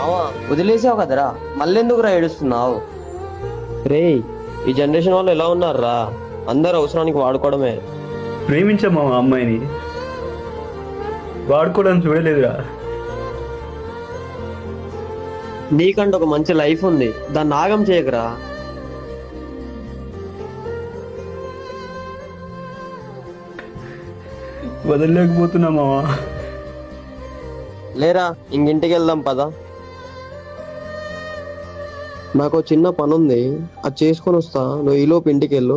మావా వదిలేసావు కదరా, మళ్ళెందుకురా ఏడుస్తున్నావు? రేయ్, ఈ జనరేషన్ వాళ్ళు ఎలా ఉన్నారా? అందరు అవసరానికి వాడుకోవడమే. ప్రేమించామా ఆ అమ్మాయిని, వాడుకోవడానికి చూడలేదురా. నీకంటే ఒక మంచి లైఫ్ ఉంది, దాన్ని నాగం చేయకురా. వదలలేకపోతున్నా మావా. లేరా, ఇంకింటికి వెళ్దాం పద. నాకు చిన్న పని ఉంది, అది చేసుకొని వస్తా. నువ్వు ఈలోపు ఇంటికి వెళ్ళు.